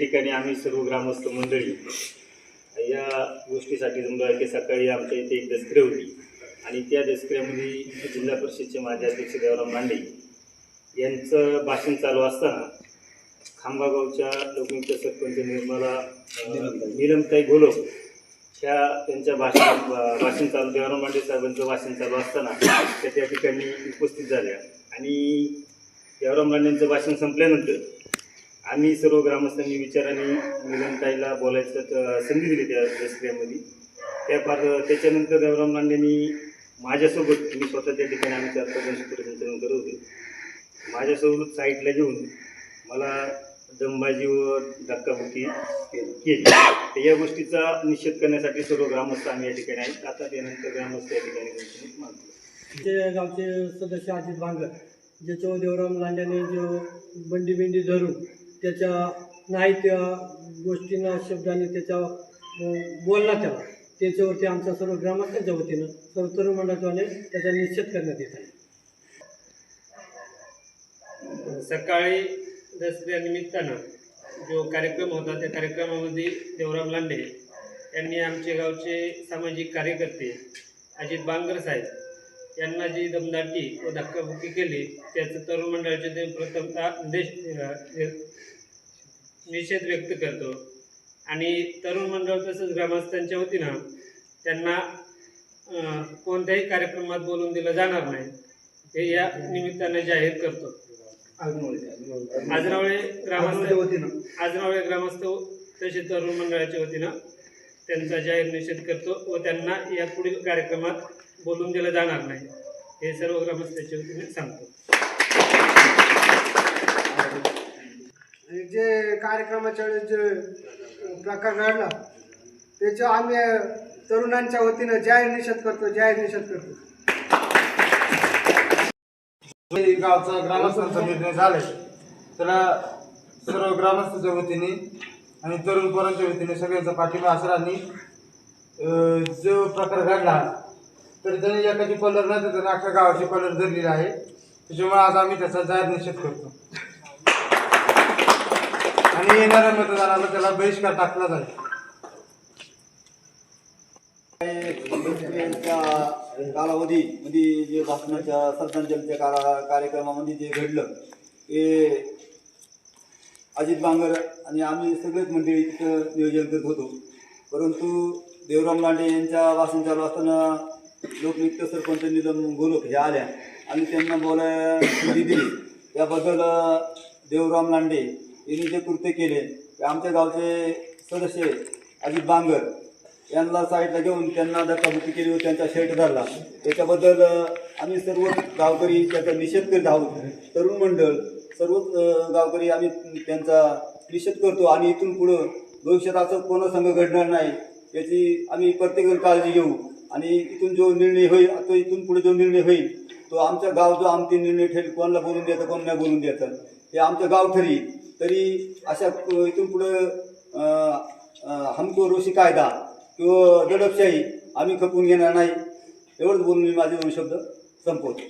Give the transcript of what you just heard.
ठिकाणी आम्ही सर्व ग्रामस्थ मंडळी या गोष्टीसाठी जमलो आहे की सकाळी आमच्या इथे एक दसरे होती आणि त्या दसऱ्यामध्ये जिल्हा परिषदचे माजी अध्यक्ष देवराम लांडे यांचं भाषण चालू असताना खांबागावच्या लोकनियुक्त सरपंच नीलमताई घोलप त्यांच्या भाषण चालू देवराम लांडे साहेबांचं भाषण चालू असताना त्या ठिकाणी उपस्थित झाल्या आणि देवराम लांडेंचं भाषण संपल्यानंतर आम्ही सर्व ग्रामस्थांनी विचाराने नीलमताईला बोलायचं संधी दिली त्या दसऱ्यामध्ये त्याच्यानंतर देवराम लांडेंनी माझ्यासोबत मी स्वतः त्या ठिकाणी आम्ही चर्चा सूत्रसंचालन करत होते माझ्यासोबत साईडला घेऊन मला दमबाजी व धक्काबुक्की केली तर या गोष्टीचा निषेध करण्यासाठी सर्व ग्रामस्थ आम्ही या ठिकाणी आहेत. आता त्यानंतर ग्रामस्थ या ठिकाणी मानतो जे गावचे सदस्य अजित बांगर ज्याच्यावर देवराम लांड्याने जो बंडी धरून त्याच्या नाही त्या गोष्टींना शब्दाने त्याच्या बोलला त्याच्यावरती आमच्या सर्व ग्रामस्थांच्या वतीनं सर्व तरुण मंडळाद्वारे त्याचा निषेध करण्यात येत आहे. सकाळी दसऱ्यानिमित्तानं जो कार्यक्रम होता त्या कार्यक्रमामध्ये देवराम लांडे यांनी आमचे गावचे सामाजिक कार्यकर्ते अजित बांगर साहेब यांना जी दमदाटी व धक्काबुक्की केली त्याचं तरुण मंडळाचे ते प्रथमतः निषेध व्यक्त करतो आणि तरुण मंडळ तसंच ग्रामस्थांच्या वतीनं त्यांना कोणत्याही कार्यक्रमात बोलून दिलं जाणार नाही हे या निमित्तानं जाहीर करतो. आजरावळे ग्रामस्थ तसेच तरुण मंडळाच्या वतीनं त्यांचा जाहीर निषेध करतो व त्यांना या पुढील कार्यक्रमात बोलून दिलं जाणार नाही हे सर्व ग्रामस्थांच्या वतीने सांगतो. जे कार्यक्रमाच्या वेळेस जे प्रकार घडला त्याच्या आम्ही तरुणांच्या वतीनं जाहीर निषेध करतो. गावचा ग्रामस्थांचा निर्णय झालाय त्याला सर्व ग्रामस्थांच्या वतीने आणि तरुण पोरांच्या वतीने सगळ्यांचा पाठिंबा असेल आणि जो प्रकार घडला तर त्याने एकाची पलर नाही तर त्याने अख्ख्या गावाची पलर धरलेली आहे त्याच्यामुळे आज आम्ही त्याचा जाहीर निषेध करतो आणि येणाऱ्या मतदानाला त्याला बहिष्कार टाकला जाईल. कालावधीमध्ये जे भाषणाच्या श्रद्धांजलीच्या कार्यक्रमामध्ये जे घडलं ते अजित बांगर आणि आम्ही सगळेच मंडळी तिथं नियोजन करत होतो परंतु देवराम लांडे यांच्या भाषण चालू असताना लोकनियुक्त सरपंच नीलम घोलप ह्या आल्या आणि त्यांना बोलायला संधी दिली त्याबद्दल देवराम लांडे यांनी जे कृत्य केले ते आमच्या गावचे सदस्य अजित बांगर यांना साईडला घेऊन त्यांना धक्काबुक्की केली व त्यांचा शर्ट धरला त्याच्याबद्दल आम्ही सर्व गावकरी त्याचा निषेध करीत आहोत. तरुण मंडळ सर्वच गावकरी आम्ही त्यांचा निषेध करतो आणि इथून पुढं भविष्यात असं कोणासंग घडणार नाही याची आम्ही प्रत्येकजण काळजी घेऊ आणि इथून जो निर्णय होईल तो इथून पुढे जो निर्णय होईल तो आमचा गाव जो अंतिम निर्णय ठरेल कोणाला बोलून द्यायचं कोण नाही बोलून द्यायचं हे आमचं गाव ठरी तरी अशा इथून पुढं हमको रोशी कायदा किंवा दडपशाही आम्ही खपून घेणार नाही एवढंच बोलून मी माझे दोन शब्द संपवतो.